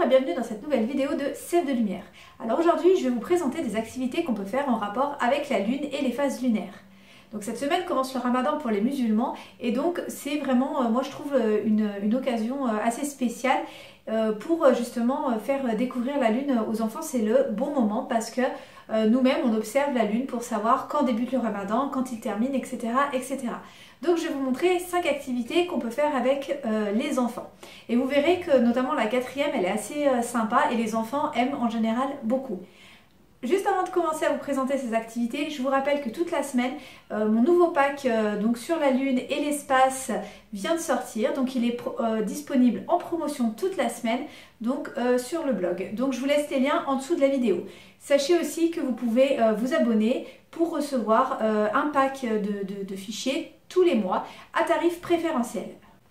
et bienvenue dans cette nouvelle vidéo de Sève de Lumière. Alors aujourd'hui, je vais vous présenter des activités qu'on peut faire en rapport avec la lune et les phases lunaires. Donc cette semaine commence le ramadan pour les musulmans et donc c'est vraiment, moi je trouve, une occasion assez spéciale pour justement faire découvrir la lune aux enfants. C'est le bon moment parce que nous-mêmes on observe la lune pour savoir quand débute le ramadan, quand il termine, etc. etc. Donc je vais vous montrer 5 activités qu'on peut faire avec les enfants. Et vous verrez que notamment la 4e, elle est assez sympa et les enfants aiment en général beaucoup. Juste avant de commencer à vous présenter ces activités, je vous rappelle que toute la semaine, mon nouveau pack donc sur la lune et l'espace vient de sortir. Donc il est disponible en promotion toute la semaine donc sur le blog. Donc je vous laisse les liens en dessous de la vidéo. Sachez aussi que vous pouvez vous abonner pour recevoir un pack de fichiers tous les mois à tarif préférentiel.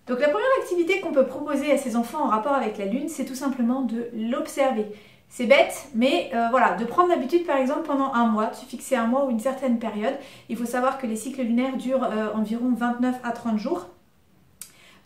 Donc la première activité qu'on peut proposer à ces enfants en rapport avec la lune, c'est tout simplement de l'observer. C'est bête, mais voilà, de prendre l'habitude par exemple pendant un mois, de se fixer un mois ou une certaine période. Il faut savoir que les cycles lunaires durent environ 29 à 30 jours.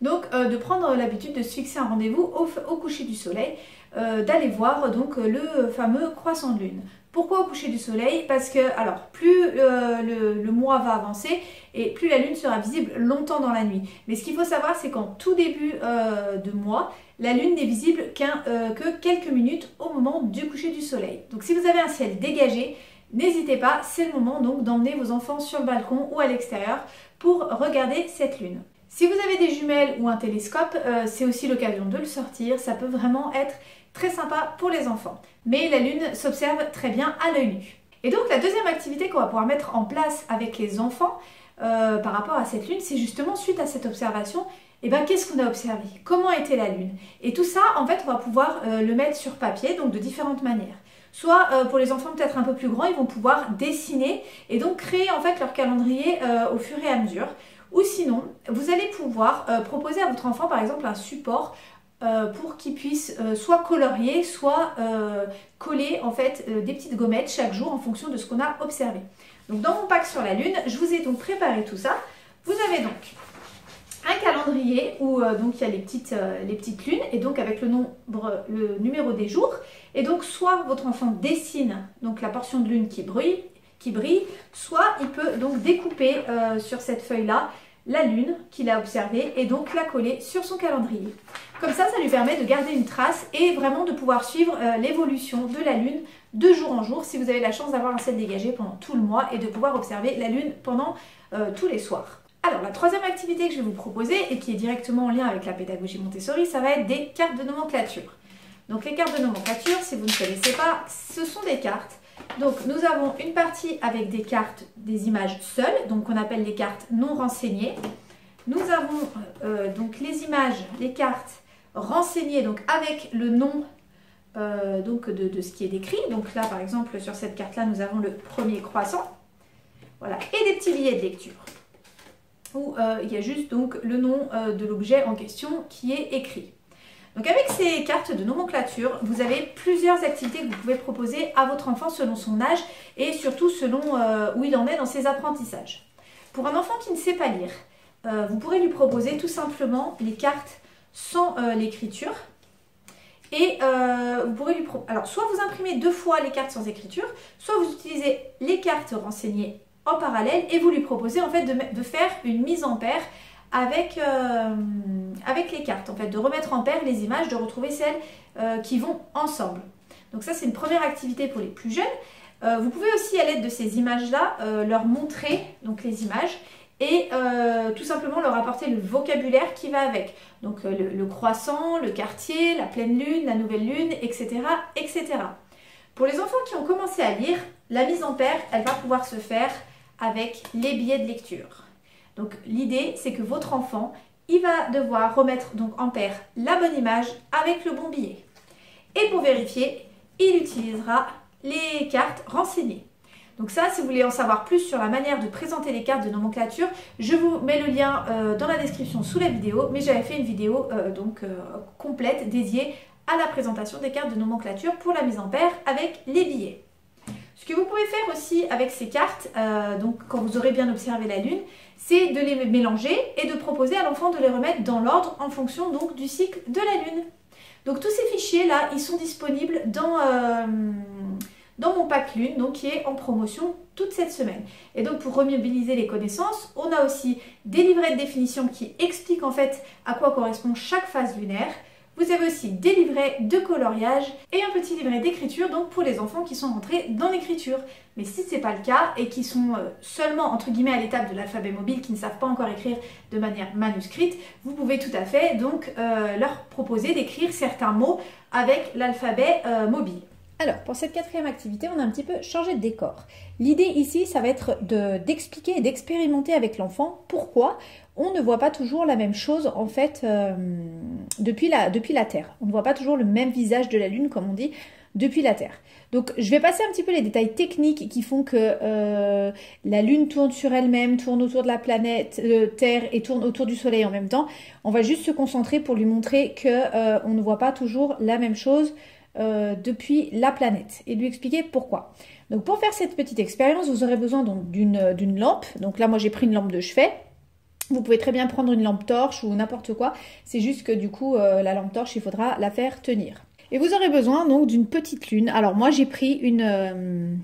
Donc de prendre l'habitude de se fixer un rendez-vous au coucher du soleil, d'aller voir donc le fameux croissant de lune. Pourquoi au coucher du soleil? Parce que alors plus le mois va avancer et plus la lune sera visible longtemps dans la nuit. Mais ce qu'il faut savoir, c'est qu'en tout début de mois, la lune n'est visible que quelques minutes au moment du coucher du soleil. Donc si vous avez un ciel dégagé, n'hésitez pas, c'est le moment donc d'emmener vos enfants sur le balcon ou à l'extérieur pour regarder cette lune. Si vous avez des jumelles ou un télescope, c'est aussi l'occasion de le sortir, ça peut vraiment être très sympa pour les enfants. Mais la lune s'observe très bien à l'œil nu. Et donc la deuxième activité qu'on va pouvoir mettre en place avec les enfants par rapport à cette lune, c'est justement suite à cette observation, qu'est-ce qu'on a observé? Comment était la lune? Et tout ça, en fait, on va pouvoir le mettre sur papier, donc de différentes manières. Soit pour les enfants peut-être un peu plus grands, ils vont pouvoir dessiner et donc créer en fait leur calendrier au fur et à mesure. Ou sinon, vous allez pouvoir proposer à votre enfant par exemple un support pour qu'il puisse soit colorier, soit coller en fait des petites gommettes chaque jour en fonction de ce qu'on a observé. Donc dans mon pack sur la lune, je vous ai donc préparé tout ça. Vous avez donc un calendrier où donc il y a les petites lunes et donc avec le numéro des jours. Et donc soit votre enfant dessine donc la portion de lune qui brille, soit il peut donc découper sur cette feuille-là la lune qu'il a observée et donc la coller sur son calendrier. Comme ça lui permet de garder une trace et vraiment de pouvoir suivre l'évolution de la lune de jour en jour si vous avez la chance d'avoir un ciel dégagé pendant tout le mois et de pouvoir observer la lune pendant tous les soirs. Alors la troisième activité que je vais vous proposer et qui est directement en lien avec la pédagogie Montessori, ça va être des cartes de nomenclature. Donc les cartes de nomenclature, si vous ne connaissez pas, ce sont des cartes. Donc nous avons une partie avec des cartes, des images seules, donc qu'on appelle les cartes non renseignées. Nous avons donc les images, les cartes renseignées donc avec le nom donc de ce qui est décrit. Donc là par exemple sur cette carte là nous avons le premier croissant. Voilà, et des petits billets de lecture où il y a juste donc le nom de l'objet en question qui est écrit. Donc avec ces cartes de nomenclature, vous avez plusieurs activités que vous pouvez proposer à votre enfant selon son âge et surtout selon où il en est dans ses apprentissages. Pour un enfant qui ne sait pas lire, vous pourrez lui proposer tout simplement les cartes sans l'écriture. Et vous pourrez lui proposer, alors soit vous imprimez 2 fois les cartes sans écriture, soit vous utilisez les cartes renseignées en parallèle et vous lui proposez en fait de faire une mise en paire avec les cartes, en fait, de remettre en paire les images, de retrouver celles qui vont ensemble. Donc ça c'est une première activité pour les plus jeunes. Vous pouvez aussi à l'aide de ces images-là leur montrer donc les images et tout simplement leur apporter le vocabulaire qui va avec. Donc le croissant, le quartier, la pleine lune, la nouvelle lune, etc., etc. Pour les enfants qui ont commencé à lire, la mise en paire, elle va pouvoir se faire avec les billets de lecture. Donc l'idée, c'est que votre enfant, il va devoir remettre donc en paire la bonne image avec le bon billet. Et pour vérifier, il utilisera les cartes renseignées. Donc ça, si vous voulez en savoir plus sur la manière de présenter les cartes de nomenclature, je vous mets le lien dans la description sous la vidéo, mais j'avais fait une vidéo complète dédiée à la présentation des cartes de nomenclature pour la mise en paire avec les billets. Ce que vous pouvez faire aussi avec ces cartes, donc quand vous aurez bien observé la lune, c'est de les mélanger et de proposer à l'enfant de les remettre dans l'ordre en fonction donc du cycle de la lune. Donc tous ces fichiers là, ils sont disponibles dans mon pack Lune, donc qui est en promotion toute cette semaine. Et donc pour remobiliser les connaissances, on a aussi des livrets de définition qui expliquent en fait à quoi correspond chaque phase lunaire. Vous avez aussi des livrets de coloriage et un petit livret d'écriture donc pour les enfants qui sont rentrés dans l'écriture. Mais si ce n'est pas le cas et qui sont seulement entre guillemets à l'étape de l'alphabet mobile, qui ne savent pas encore écrire de manière manuscrite, vous pouvez tout à fait donc leur proposer d'écrire certains mots avec l'alphabet mobile. Alors, pour cette quatrième activité, on a un petit peu changé de décor. L'idée ici, ça va être d'expliquer et d'expérimenter avec l'enfant pourquoi on ne voit pas toujours la même chose en fait depuis la Terre. On ne voit pas toujours le même visage de la Lune, comme on dit, depuis la Terre. Donc, je vais passer un petit peu les détails techniques qui font que la Lune tourne sur elle-même, tourne autour de la planète Terre et tourne autour du Soleil en même temps. On va juste se concentrer pour lui montrer que on ne voit pas toujours la même chose depuis la planète et lui expliquer pourquoi. Donc pour faire cette petite expérience, vous aurez besoin d'une lampe. Donc là, moi j'ai pris une lampe de chevet. Vous pouvez très bien prendre une lampe torche ou n'importe quoi. C'est juste que du coup, la lampe torche, il faudra la faire tenir. Et vous aurez besoin donc d'une petite lune. Alors moi j'ai pris une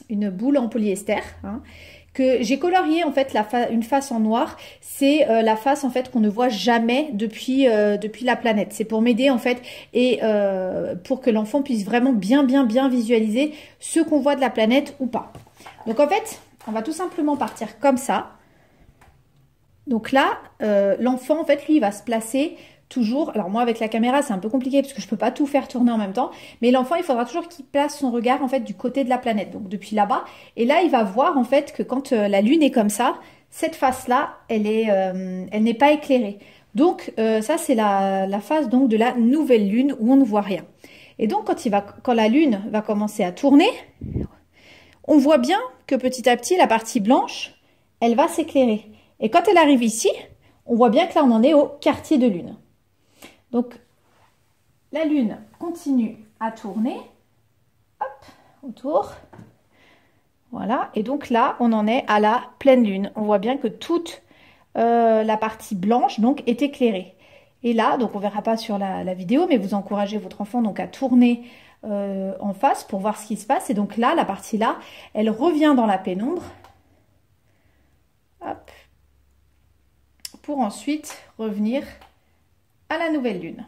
boule en polyester, hein, que j'ai colorié en fait une face en noir. C'est la face en fait qu'on ne voit jamais depuis la planète. C'est pour m'aider en fait et pour que l'enfant puisse vraiment bien visualiser ce qu'on voit de la planète ou pas. Donc en fait, on va tout simplement partir comme ça. Donc là, l'enfant en fait lui il va se placer toujours, alors moi avec la caméra c'est un peu compliqué parce que je peux pas tout faire tourner en même temps, mais l'enfant il faudra toujours qu'il place son regard en fait du côté de la planète, donc depuis là-bas, et là il va voir en fait que quand la Lune est comme ça, cette face-là elle n'est pas éclairée. Donc ça c'est la phase donc de la nouvelle Lune où on ne voit rien. Et donc quand la Lune va commencer à tourner, on voit bien que petit à petit la partie blanche elle va s'éclairer. Et quand elle arrive ici, on voit bien que là on en est au quartier de Lune. Donc, la Lune continue à tourner, hop, autour, voilà, et donc là, on en est à la pleine Lune. On voit bien que toute la partie blanche, donc, est éclairée. Et là, donc, on ne verra pas sur la vidéo, mais vous encouragez votre enfant donc à tourner en face pour voir ce qui se passe. Et donc là, la partie là, elle revient dans la pénombre, hop, pour ensuite revenir à la nouvelle Lune.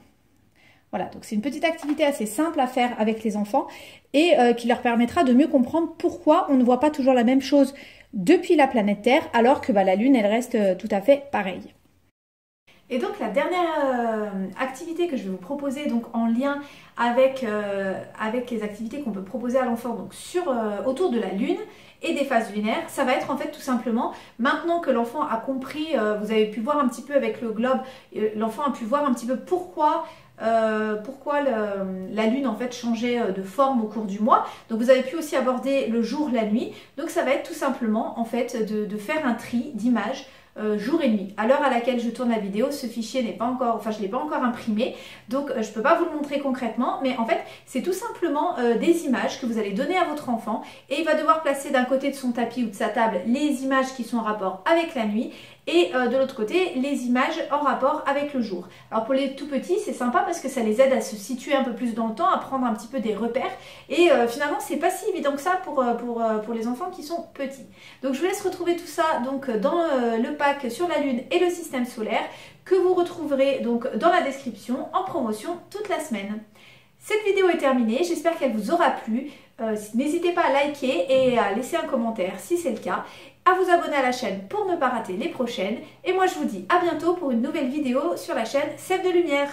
Voilà, donc c'est une petite activité assez simple à faire avec les enfants et qui leur permettra de mieux comprendre pourquoi on ne voit pas toujours la même chose depuis la planète Terre alors que la Lune, elle reste tout à fait pareille. Et donc la dernière activité que je vais vous proposer donc en lien avec les activités qu'on peut proposer à l'enfant donc autour de la Lune et des phases lunaires, ça va être en fait tout simplement, maintenant que l'enfant a compris, vous avez pu voir un petit peu avec le globe, l'enfant a pu voir un petit peu pourquoi la Lune en fait changeait de forme au cours du mois. Donc vous avez pu aussi aborder le jour, la nuit. Donc ça va être tout simplement en fait de faire un tri d'images jour et nuit. À l'heure à laquelle je tourne la vidéo, ce fichier n'est pas encore, enfin je ne l'ai pas encore imprimé, donc je ne peux pas vous le montrer concrètement, mais en fait c'est tout simplement des images que vous allez donner à votre enfant et il va devoir placer d'un côté de son tapis ou de sa table les images qui sont en rapport avec la nuit et de l'autre côté les images en rapport avec le jour. Alors pour les tout petits c'est sympa parce que ça les aide à se situer un peu plus dans le temps, à prendre un petit peu des repères et finalement c'est pas si évident que ça pour les enfants qui sont petits. Donc je vous laisse retrouver tout ça donc dans le pack sur la Lune et le système solaire que vous retrouverez donc dans la description en promotion toute la semaine. Cette vidéo est terminée, j'espère qu'elle vous aura plu. N'hésitez pas à liker et à laisser un commentaire si c'est le cas, à vous abonner à la chaîne pour ne pas rater les prochaines. Et moi je vous dis à bientôt pour une nouvelle vidéo sur la chaîne Sève de Lumière.